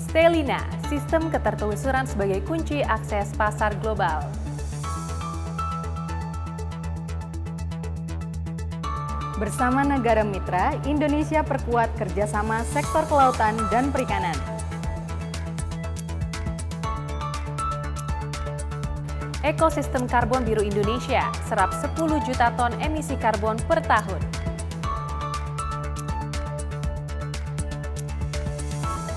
Stellina, sistem ketertelusuran sebagai kunci akses pasar global. Bersama negara mitra, Indonesia perkuat kerjasama sektor kelautan dan perikanan. Ekosistem karbon biru Indonesia serap 10 juta ton emisi karbon per tahun.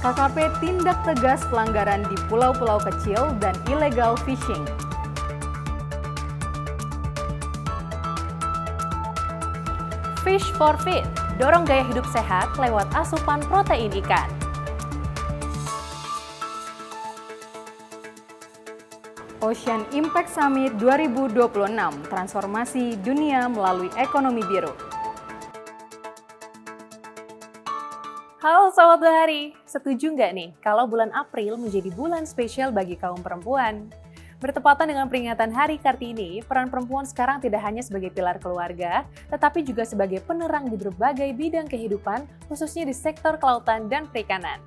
KKP tindak tegas pelanggaran di pulau-pulau kecil dan illegal fishing. Fish for Fit, dorong gaya hidup sehat lewat asupan protein ikan. Ocean Impact Summit 2026, transformasi dunia melalui ekonomi biru. Halo Sobat Bahari, setuju nggak nih kalau bulan April menjadi bulan spesial bagi kaum perempuan? Bertepatan dengan peringatan Hari Kartini, peran perempuan sekarang tidak hanya sebagai pilar keluarga, tetapi juga sebagai penerang di berbagai bidang kehidupan, khususnya di sektor kelautan dan perikanan.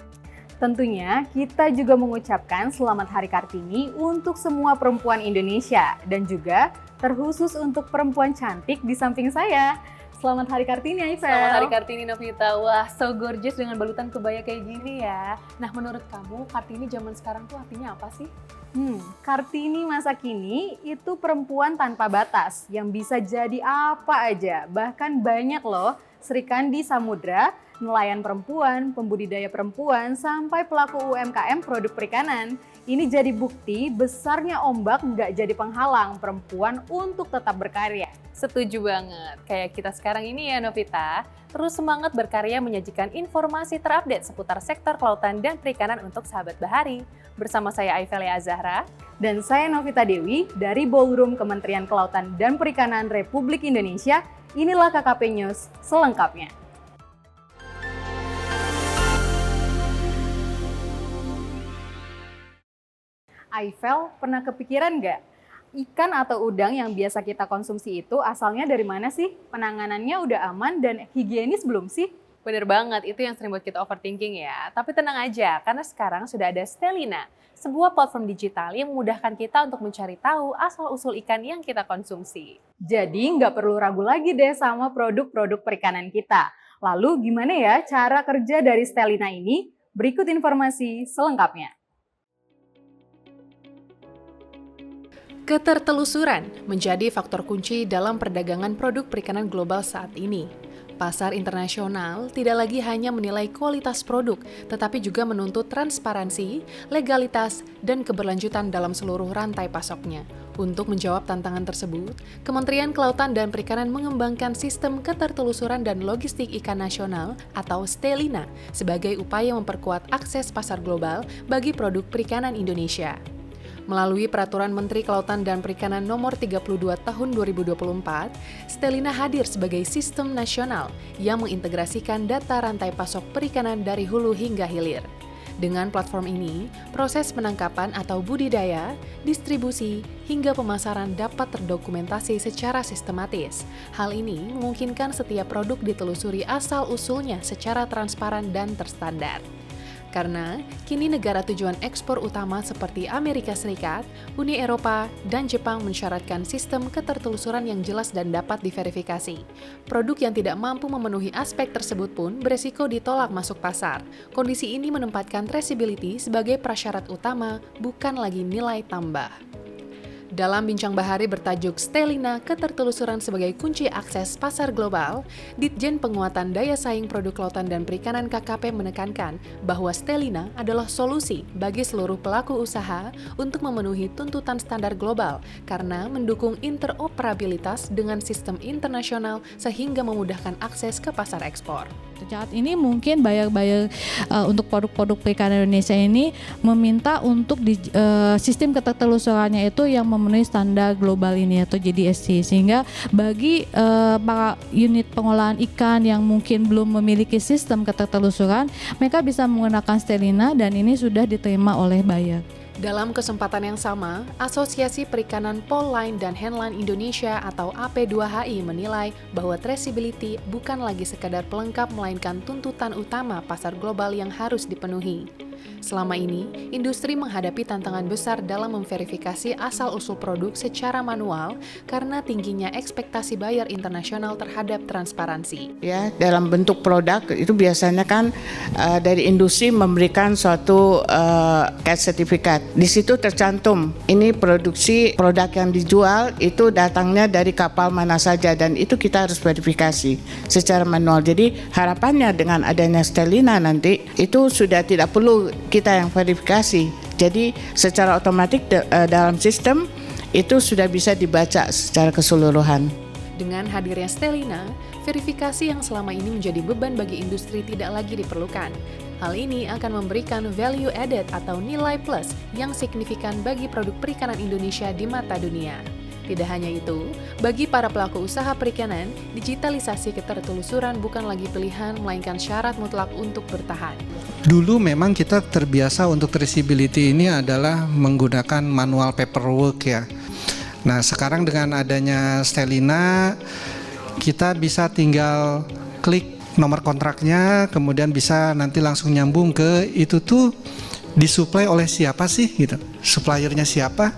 Tentunya, kita juga mengucapkan Selamat Hari Kartini untuk semua perempuan Indonesia, dan juga terkhusus untuk perempuan cantik di samping saya. Selamat Hari Kartini, Aifel. Selamat Hari Kartini, Novita. Wah, so gorgeous dengan balutan kebaya kayak gini ya. Nah, menurut kamu, Kartini zaman sekarang tuh artinya apa sih? Kartini masa kini itu perempuan tanpa batas, yang bisa jadi apa aja. Bahkan banyak loh, Sri Kandi Samudra, nelayan perempuan, pembudidaya perempuan, sampai pelaku UMKM produk perikanan. Ini jadi bukti besarnya ombak nggak jadi penghalang perempuan untuk tetap berkarya. Setuju banget. Kayak kita sekarang ini ya, Novita. Terus semangat berkarya menyajikan informasi terupdate seputar sektor kelautan dan perikanan untuk sahabat Bahari. Bersama saya Aifelia Azahra. Dan saya Novita Dewi dari Ballroom Kementerian Kelautan dan Perikanan Republik Indonesia. Inilah KKP News selengkapnya. Aifel, pernah kepikiran nggak? Ikan atau udang yang biasa kita konsumsi itu asalnya dari mana sih? Penanganannya udah aman dan higienis belum sih? Bener banget, itu yang sering buat kita overthinking ya. Tapi tenang aja, karena sekarang sudah ada Stellina, sebuah platform digital yang memudahkan kita untuk mencari tahu asal-usul ikan yang kita konsumsi. Jadi nggak perlu ragu lagi deh sama produk-produk perikanan kita. Lalu gimana ya cara kerja dari Stellina ini? Berikut informasi selengkapnya. Ketertelusuran menjadi faktor kunci dalam perdagangan produk perikanan global saat ini. Pasar internasional tidak lagi hanya menilai kualitas produk, tetapi juga menuntut transparansi, legalitas, dan keberlanjutan dalam seluruh rantai pasoknya. Untuk menjawab tantangan tersebut, Kementerian Kelautan dan Perikanan mengembangkan sistem ketertelusuran dan logistik ikan nasional atau Stellina sebagai upaya memperkuat akses pasar global bagi produk perikanan Indonesia. Melalui Peraturan Menteri Kelautan dan Perikanan Nomor 32 Tahun 2024, Stellina hadir sebagai sistem nasional yang mengintegrasikan data rantai pasok perikanan dari hulu hingga hilir. Dengan platform ini, proses penangkapan atau budidaya, distribusi, hingga pemasaran dapat terdokumentasi secara sistematis. Hal ini memungkinkan setiap produk ditelusuri asal-usulnya secara transparan dan terstandar. Karena kini negara tujuan ekspor utama seperti Amerika Serikat, Uni Eropa, dan Jepang mensyaratkan sistem ketertelusuran yang jelas dan dapat diverifikasi. Produk yang tidak mampu memenuhi aspek tersebut pun beresiko ditolak masuk pasar. Kondisi ini menempatkan traceability sebagai prasyarat utama, bukan lagi nilai tambah. Dalam Bincang Bahari bertajuk Stellina Ketertelusuran sebagai Kunci Akses Pasar Global, Ditjen Penguatan Daya Saing Produk Kelautan dan Perikanan KKP menekankan bahwa Stellina adalah solusi bagi seluruh pelaku usaha untuk memenuhi tuntutan standar global karena mendukung interoperabilitas dengan sistem internasional sehingga memudahkan akses ke pasar ekspor. Saat ini mungkin buyer-buyer untuk produk-produk perikanan Indonesia ini meminta untuk sistem ketertelusurannya itu yang memenuhi standar global ini atau GDSC, sehingga bagi para unit pengolahan ikan yang mungkin belum memiliki sistem ketertelusuran, mereka bisa menggunakan Stellina dan ini sudah diterima oleh buyer. Dalam kesempatan yang sama, Asosiasi Perikanan Pole Line dan Handline Indonesia atau AP2HI menilai bahwa traceability bukan lagi sekadar pelengkap melainkan tuntutan utama pasar global yang harus dipenuhi. Selama ini, industri menghadapi tantangan besar dalam memverifikasi asal-usul produk secara manual karena tingginya ekspektasi buyer internasional terhadap transparansi. Ya, dalam bentuk produk itu biasanya kan dari industri memberikan suatu CAT sertifikat. Di situ tercantum ini produksi produk yang dijual itu datangnya dari kapal mana saja, dan itu kita harus verifikasi secara manual. Jadi harapannya dengan adanya Stellina nanti itu sudah tidak perlu kita yang verifikasi. Jadi secara otomatis dalam sistem itu sudah bisa dibaca secara keseluruhan. Dengan hadirnya Stellina, verifikasi yang selama ini menjadi beban bagi industri tidak lagi diperlukan. Hal ini akan memberikan value added atau nilai plus yang signifikan bagi produk perikanan Indonesia di mata dunia. Tidak hanya itu, bagi para pelaku usaha perikanan, digitalisasi ketertelusuran bukan lagi pilihan, melainkan syarat mutlak untuk bertahan. Dulu memang kita terbiasa untuk traceability ini adalah menggunakan manual paperwork ya. Nah, sekarang dengan adanya Stellina, kita bisa tinggal klik nomor kontraknya, kemudian bisa nanti langsung nyambung ke itu tuh disuplai oleh siapa sih gitu. Suppliernya siapa,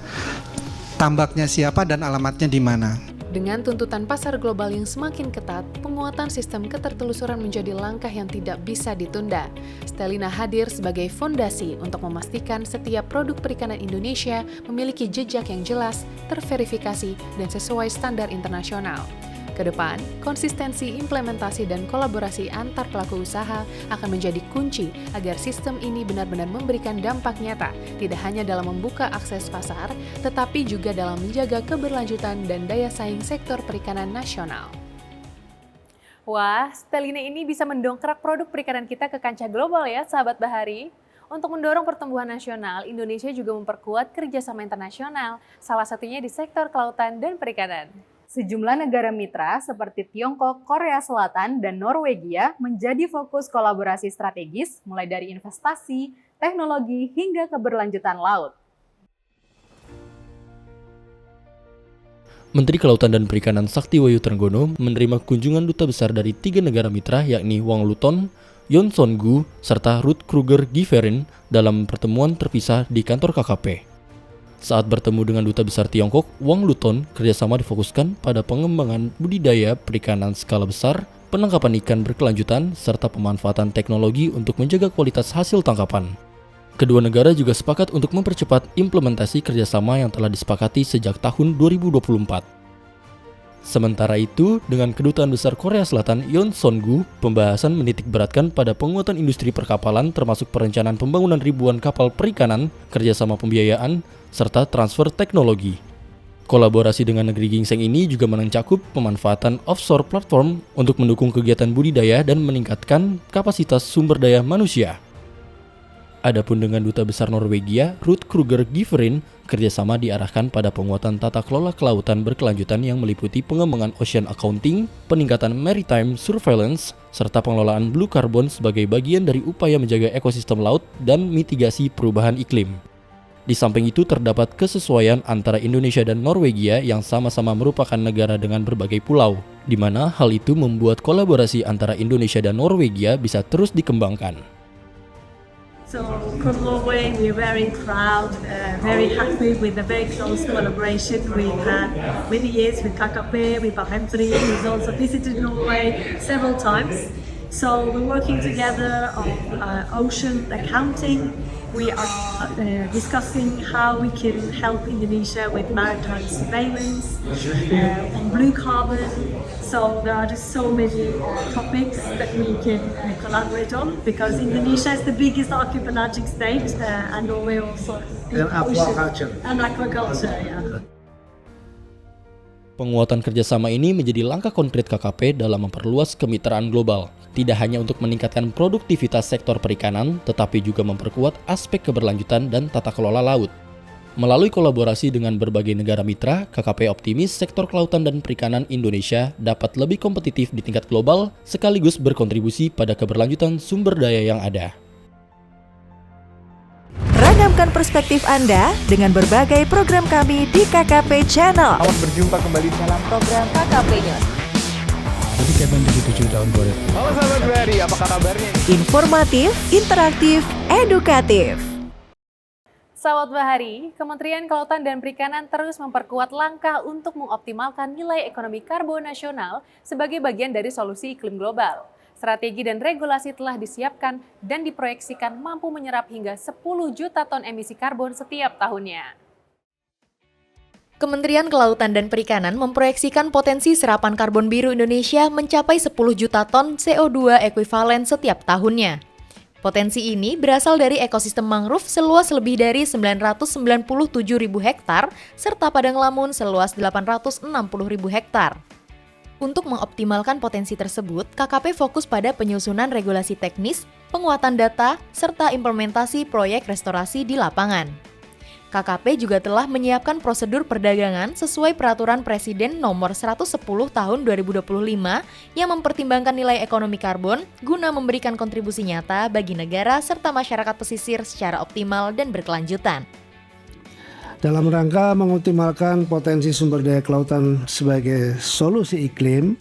tambaknya siapa, dan alamatnya di mana. Dengan tuntutan pasar global yang semakin ketat, penguatan sistem ketertelusuran menjadi langkah yang tidak bisa ditunda. Stellina hadir sebagai fondasi untuk memastikan setiap produk perikanan Indonesia memiliki jejak yang jelas, terverifikasi, dan sesuai standar internasional. Kedepan, konsistensi implementasi dan kolaborasi antar pelaku usaha akan menjadi kunci agar sistem ini benar-benar memberikan dampak nyata, tidak hanya dalam membuka akses pasar, tetapi juga dalam menjaga keberlanjutan dan daya saing sektor perikanan nasional. Wah, Stellina ini bisa mendongkrak produk perikanan kita ke kancah global ya, sahabat Bahari. Untuk mendorong pertumbuhan nasional, Indonesia juga memperkuat kerjasama internasional, salah satunya di sektor kelautan dan perikanan. Sejumlah negara mitra seperti Tiongkok, Korea Selatan, dan Norwegia menjadi fokus kolaborasi strategis mulai dari investasi, teknologi, hingga keberlanjutan laut. Menteri Kelautan dan Perikanan Saktiwayu Trenggono menerima kunjungan duta besar dari 3 negara mitra yakni Wang Luton, Yon Son-gu, serta Ruth Kruger Giverin dalam pertemuan terpisah di kantor KKP. Saat bertemu dengan Duta Besar Tiongkok, Wang Luton, kerjasama difokuskan pada pengembangan budidaya perikanan skala besar, penangkapan ikan berkelanjutan, serta pemanfaatan teknologi untuk menjaga kualitas hasil tangkapan. Kedua negara juga sepakat untuk mempercepat implementasi kerjasama yang telah disepakati sejak tahun 2024. Sementara itu, dengan Kedutaan Besar Korea Selatan Yon Son-gu, pembahasan menitikberatkan pada penguatan industri perkapalan termasuk perencanaan pembangunan ribuan kapal perikanan, kerjasama pembiayaan, serta transfer teknologi. Kolaborasi dengan negeri gingseng ini juga mencakup pemanfaatan offshore platform untuk mendukung kegiatan budidaya dan meningkatkan kapasitas sumber daya manusia. Adapun dengan Duta Besar Norwegia, Ruth Kruger Giverin, kerjasama diarahkan pada penguatan tata kelola kelautan berkelanjutan yang meliputi pengembangan ocean accounting, peningkatan maritime surveillance, serta pengelolaan blue carbon sebagai bagian dari upaya menjaga ekosistem laut dan mitigasi perubahan iklim. Di samping itu terdapat kesesuaian antara Indonesia dan Norwegia yang sama-sama merupakan negara dengan berbagai pulau, di mana hal itu membuat kolaborasi antara Indonesia dan Norwegia bisa terus dikembangkan. So from Norway, we're very proud, very happy with the very close collaboration we've had many years with KKP, with Bahemtri, who's also visited Norway several times. So we're working together on ocean accounting. We are discussing how we can help Indonesia with maritime surveillance, on blue carbon. So there are just so many topics that we can collaborate on because Indonesia is the biggest archipelagic state and Norway also. And aquaculture. And aquaculture, yeah. Penguatan kerjasama ini menjadi langkah konkret KKP dalam memperluas kemitraan global, tidak hanya untuk meningkatkan produktivitas sektor perikanan, tetapi juga memperkuat aspek keberlanjutan dan tata kelola laut. Melalui kolaborasi dengan berbagai negara mitra, KKP optimis sektor kelautan dan perikanan Indonesia dapat lebih kompetitif di tingkat global, sekaligus berkontribusi pada keberlanjutan sumber daya yang ada. Ragamkan perspektif Anda dengan berbagai program kami di KKP Channel. Selamat berjumpa kembali dalam Program KKP News. Jadi KPM 77 tahun 2000. Halo sahabat BRI, apa kabarnya? Informatif, interaktif, edukatif. Sahabat Bahari, Kementerian Kelautan dan Perikanan terus memperkuat langkah untuk mengoptimalkan nilai ekonomi karbon nasional sebagai bagian dari solusi iklim global. Strategi dan regulasi telah disiapkan dan diproyeksikan mampu menyerap hingga 10 juta ton emisi karbon setiap tahunnya. Kementerian Kelautan dan Perikanan memproyeksikan potensi serapan karbon biru Indonesia mencapai 10 juta ton CO2 ekuivalen setiap tahunnya. Potensi ini berasal dari ekosistem mangrove seluas lebih dari 997.000 hektar serta padang lamun seluas 860.000 hektar. Untuk mengoptimalkan potensi tersebut, KKP fokus pada penyusunan regulasi teknis, penguatan data, serta implementasi proyek restorasi di lapangan. KKP juga telah menyiapkan prosedur perdagangan sesuai Peraturan Presiden Nomor 110 Tahun 2025 yang mempertimbangkan nilai ekonomi karbon guna memberikan kontribusi nyata bagi negara serta masyarakat pesisir secara optimal dan berkelanjutan. Dalam rangka mengoptimalkan potensi sumber daya kelautan sebagai solusi iklim,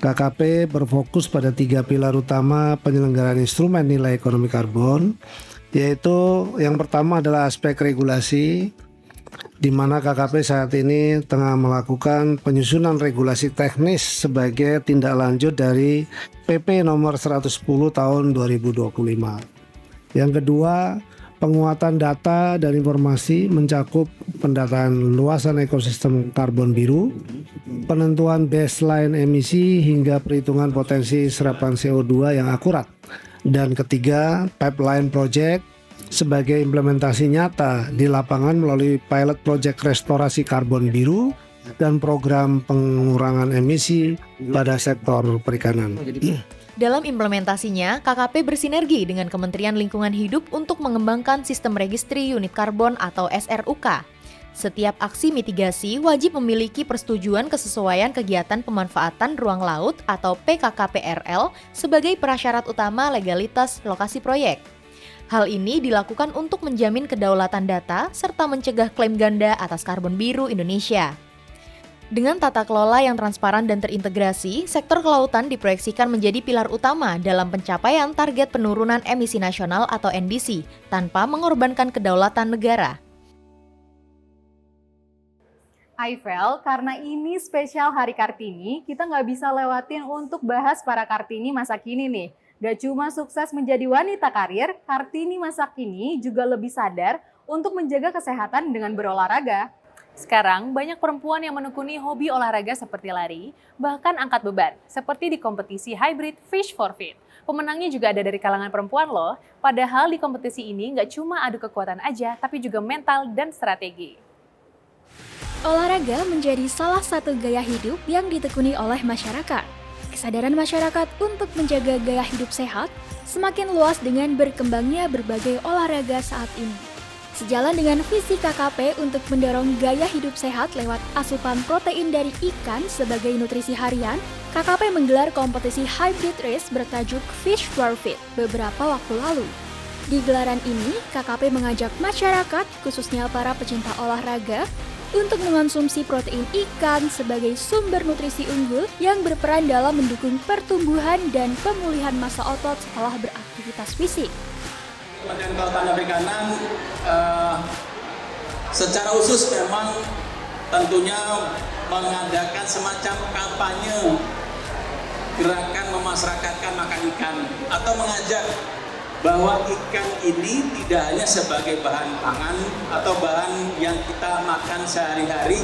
KKP berfokus pada 3 pilar utama penyelenggaraan instrumen nilai ekonomi karbon, yaitu yang pertama adalah aspek regulasi, di mana KKP saat ini tengah melakukan penyusunan regulasi teknis sebagai tindak lanjut dari PP nomor 110 tahun 2025. Yang kedua, penguatan data dan informasi mencakup pendataan luasan ekosistem karbon biru, penentuan baseline emisi hingga perhitungan potensi serapan CO2 yang akurat. Dan ketiga, pipeline project sebagai implementasi nyata di lapangan melalui pilot project restorasi karbon biru dan program pengurangan emisi pada sektor perikanan. Dalam implementasinya, KKP bersinergi dengan Kementerian Lingkungan Hidup untuk mengembangkan sistem registri unit karbon atau SRUK. Setiap aksi mitigasi wajib memiliki persetujuan kesesuaian kegiatan pemanfaatan ruang laut atau PKKPRL sebagai prasyarat utama legalitas lokasi proyek. Hal ini dilakukan untuk menjamin kedaulatan data serta mencegah klaim ganda atas karbon biru Indonesia. Dengan tata kelola yang transparan dan terintegrasi, sektor kelautan diproyeksikan menjadi pilar utama dalam pencapaian target penurunan emisi nasional atau NDC tanpa mengorbankan kedaulatan negara. Aifel, karena ini spesial Hari Kartini, kita nggak bisa lewatin untuk bahas para Kartini masa kini nih. Gak cuma sukses menjadi wanita karir, Kartini masa kini juga lebih sadar untuk menjaga kesehatan dengan berolahraga. Sekarang, banyak perempuan yang menekuni hobi olahraga seperti lari, bahkan angkat beban, seperti di kompetisi hybrid Fish for Fit. Pemenangnya juga ada dari kalangan perempuan loh, padahal di kompetisi ini nggak cuma adu kekuatan aja, tapi juga mental dan strategi. Olahraga menjadi salah satu gaya hidup yang ditekuni oleh masyarakat. Kesadaran masyarakat untuk menjaga gaya hidup sehat semakin luas dengan berkembangnya berbagai olahraga saat ini. Sejalan dengan visi KKP untuk mendorong gaya hidup sehat lewat asupan protein dari ikan sebagai nutrisi harian, KKP menggelar kompetisi hybrid race bertajuk Fish for Fit beberapa waktu lalu. Di gelaran ini, KKP mengajak masyarakat, khususnya para pecinta olahraga, untuk mengonsumsi protein ikan sebagai sumber nutrisi unggul yang berperan dalam mendukung pertumbuhan dan pemulihan massa otot setelah beraktivitas fisik. Kementerian Kelautan dan Perikanan secara khusus memang tentunya mengadakan semacam kampanye gerakan memasyarakatkan makan ikan atau mengajak bahwa ikan ini tidak hanya sebagai bahan pangan atau bahan yang kita makan sehari-hari,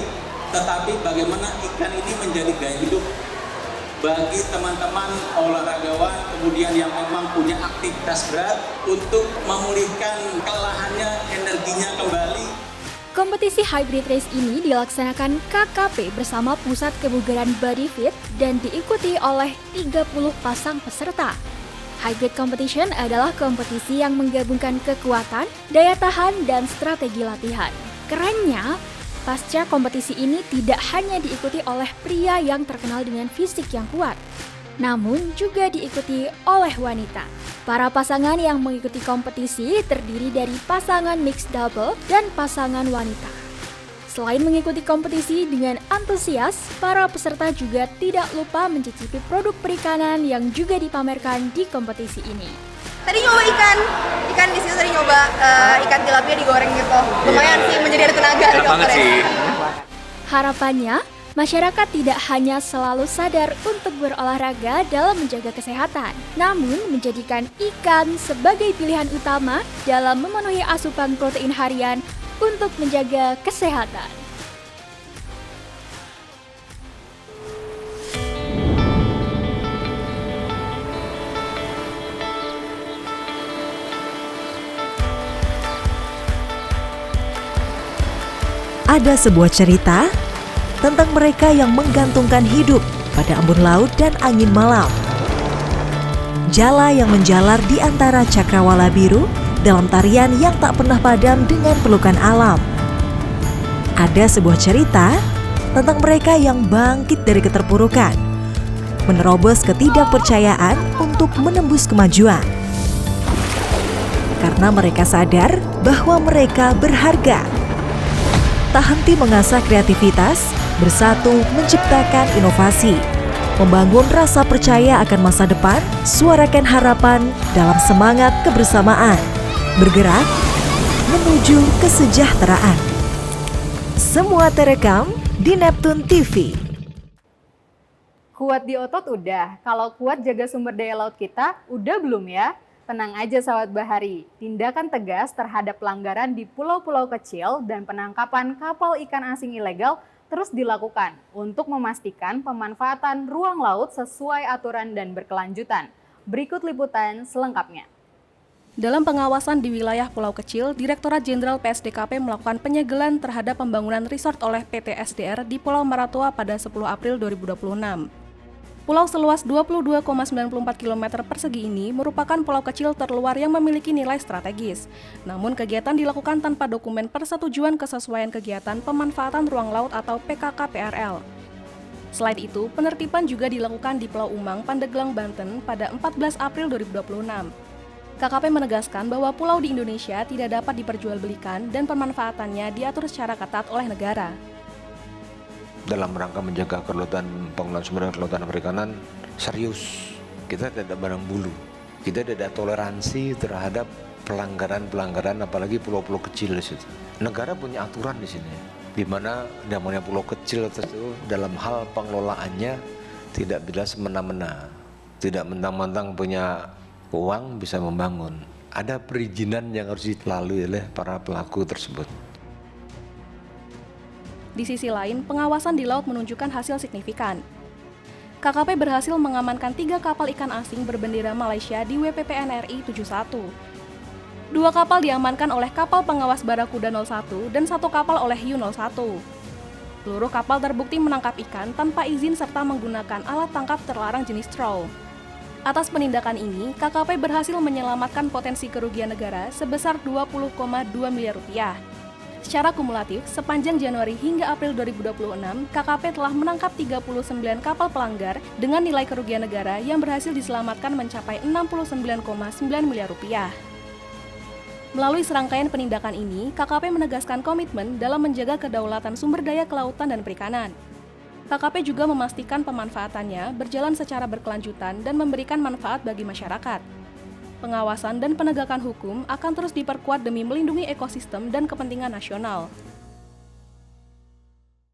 tetapi bagaimana ikan ini menjadi gaya hidup bagi teman-teman olahragawan kemudian yang memang punya aktivitas berat untuk memulihkan kelelahannya, energinya kembali. Kompetisi hybrid race ini dilaksanakan KKP bersama Pusat Kebugaran Body Fit dan diikuti oleh 30 pasang peserta. Hybrid competition adalah kompetisi yang menggabungkan kekuatan, daya tahan, dan strategi latihan. Kerennya, pasca kompetisi ini tidak hanya diikuti oleh pria yang terkenal dengan fisik yang kuat, namun juga diikuti oleh wanita. Para pasangan yang mengikuti kompetisi terdiri dari pasangan mixed double dan pasangan wanita. Selain mengikuti kompetisi dengan antusias, para peserta juga tidak lupa mencicipi produk perikanan yang juga dipamerkan di kompetisi ini. Tadi nyoba ikan di situ tadi nyoba ikan tilapia digoreng gitu. Lumayan sih menjadi ada tenaga. Enak banget sih. Harapannya, masyarakat tidak hanya selalu sadar untuk berolahraga dalam menjaga kesehatan, namun menjadikan ikan sebagai pilihan utama dalam memenuhi asupan protein harian untuk menjaga kesehatan. Ada sebuah cerita tentang mereka yang menggantungkan hidup pada embun laut dan angin malam. Jala yang menjalar di antara cakrawala biru dalam tarian yang tak pernah padam dengan pelukan alam. Ada sebuah cerita tentang mereka yang bangkit dari keterpurukan, menerobos ketidakpercayaan untuk menembus kemajuan. Karena mereka sadar bahwa mereka berharga. Tak henti mengasah kreativitas, bersatu menciptakan inovasi, membangun rasa percaya akan masa depan, suarakan harapan dalam semangat kebersamaan, bergerak menuju kesejahteraan. Semua terekam di Neptune TV. Kuat di otot udah, kalau kuat jaga sumber daya laut kita, udah belum ya? Tenang aja sahabat Bahari, tindakan tegas terhadap pelanggaran di pulau-pulau kecil dan penangkapan kapal ikan asing ilegal terus dilakukan untuk memastikan pemanfaatan ruang laut sesuai aturan dan berkelanjutan. Berikut liputan selengkapnya. Dalam pengawasan di wilayah pulau kecil, Direktorat Jenderal PSDKP melakukan penyegelan terhadap pembangunan resort oleh PT SDR di Pulau Maratua pada 10 April 2026. Pulau seluas 22,94 km persegi ini merupakan pulau kecil terluar yang memiliki nilai strategis. Namun kegiatan dilakukan tanpa dokumen persetujuan kesesuaian kegiatan pemanfaatan ruang laut atau PKK-PRL. Selain itu, penertiban juga dilakukan di Pulau Umang, Pandeglang, Banten pada 14 April 2026. KKP menegaskan bahwa pulau di Indonesia tidak dapat diperjualbelikan dan pemanfaatannya diatur secara ketat oleh negara. Dalam rangka menjaga kelautan, pengelolaan sumber daya kelautan perikanan serius. Kita tidak pandang bulu. Kita tidak toleransi terhadap pelanggaran-pelanggaran, apalagi pulau-pulau kecil di situ. Negara punya aturan di sini, di mana namanya pulau kecil itu dalam hal pengelolaannya tidak bisa semena-mena, tidak mentang-mentang punya uang bisa membangun. Ada perizinan yang harus dilalui oleh para pelaku tersebut. Di sisi lain, pengawasan di laut menunjukkan hasil signifikan. KKP berhasil mengamankan 3 kapal ikan asing berbendera Malaysia di WPPNRI 71. 2 kapal diamankan oleh kapal pengawas Barakuda 01 dan 1 kapal oleh Hiu 01. Seluruh kapal terbukti menangkap ikan tanpa izin serta menggunakan alat tangkap terlarang jenis trawl. Atas penindakan ini, KKP berhasil menyelamatkan potensi kerugian negara sebesar 20,2 miliar rupiah. Secara kumulatif, sepanjang Januari hingga April 2026, KKP telah menangkap 39 kapal pelanggar dengan nilai kerugian negara yang berhasil diselamatkan mencapai 69,9 miliar rupiah. Melalui serangkaian penindakan ini, KKP menegaskan komitmen dalam menjaga kedaulatan sumber daya kelautan dan perikanan. KKP juga memastikan pemanfaatannya berjalan secara berkelanjutan dan memberikan manfaat bagi masyarakat. Pengawasan dan penegakan hukum akan terus diperkuat demi melindungi ekosistem dan kepentingan nasional.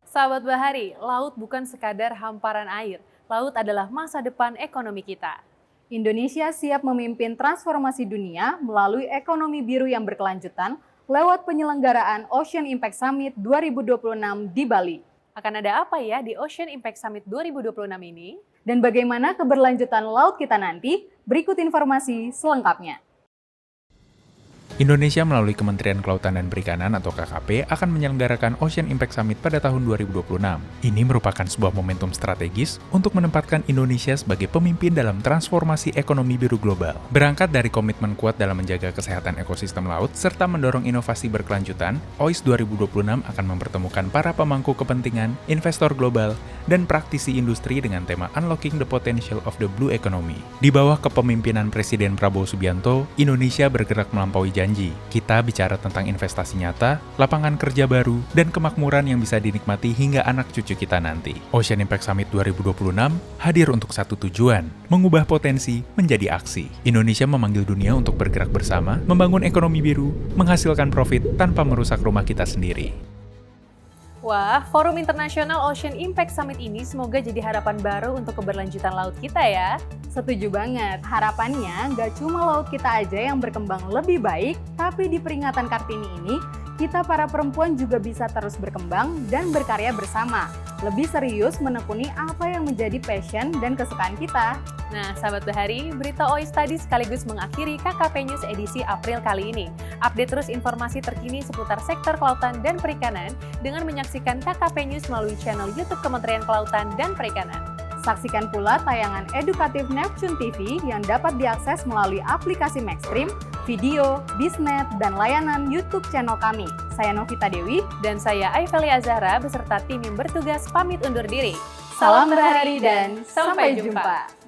Sahabat Bahari, laut bukan sekadar hamparan air. Laut adalah masa depan ekonomi kita. Indonesia siap memimpin transformasi dunia melalui ekonomi biru yang berkelanjutan lewat penyelenggaraan Ocean Impact Summit 2026 di Bali. Akan ada apa ya di Ocean Impact Summit 2026 ini? Dan bagaimana keberlanjutan laut kita nanti? Berikut informasi selengkapnya. Indonesia melalui Kementerian Kelautan dan Perikanan atau KKP akan menyelenggarakan Ocean Impact Summit pada tahun 2026. Ini merupakan sebuah momentum strategis untuk menempatkan Indonesia sebagai pemimpin dalam transformasi ekonomi biru global. Berangkat dari komitmen kuat dalam menjaga kesehatan ekosistem laut serta mendorong inovasi berkelanjutan, OIS 2026 akan mempertemukan para pemangku kepentingan, investor global, dan praktisi industri dengan tema Unlocking the Potential of the Blue Economy. Di bawah kepemimpinan Presiden Prabowo Subianto, Indonesia bergerak melampaui janji berjanji. Kita bicara tentang investasi nyata, lapangan kerja baru, dan kemakmuran yang bisa dinikmati hingga anak cucu kita nanti. Ocean Impact Summit 2026 hadir untuk satu tujuan, mengubah potensi menjadi aksi. Indonesia memanggil dunia untuk bergerak bersama, membangun ekonomi biru, menghasilkan profit tanpa merusak rumah kita sendiri. Wah, Forum Internasional Ocean Impact Summit ini semoga jadi harapan baru untuk keberlanjutan laut kita ya. Setuju banget, harapannya nggak cuma laut kita aja yang berkembang lebih baik, tapi di peringatan Kartini ini, kita para perempuan juga bisa terus berkembang dan berkarya bersama. Lebih serius menekuni apa yang menjadi passion dan kesukaan kita. Nah, sahabat Bahari, berita OIS tadi sekaligus mengakhiri KKP News edisi April kali ini. Update terus informasi terkini seputar sektor kelautan dan perikanan dengan menyaksikan KKP News melalui channel YouTube Kementerian Kelautan dan Perikanan. Saksikan pula tayangan edukatif Neptune TV yang dapat diakses melalui aplikasi Maxstream, video, Bisnet, dan layanan YouTube channel kami. Saya Novita Dewi dan saya Aifelia Zahra beserta tim yang bertugas pamit undur diri. Salam Bahari dan sampai jumpa.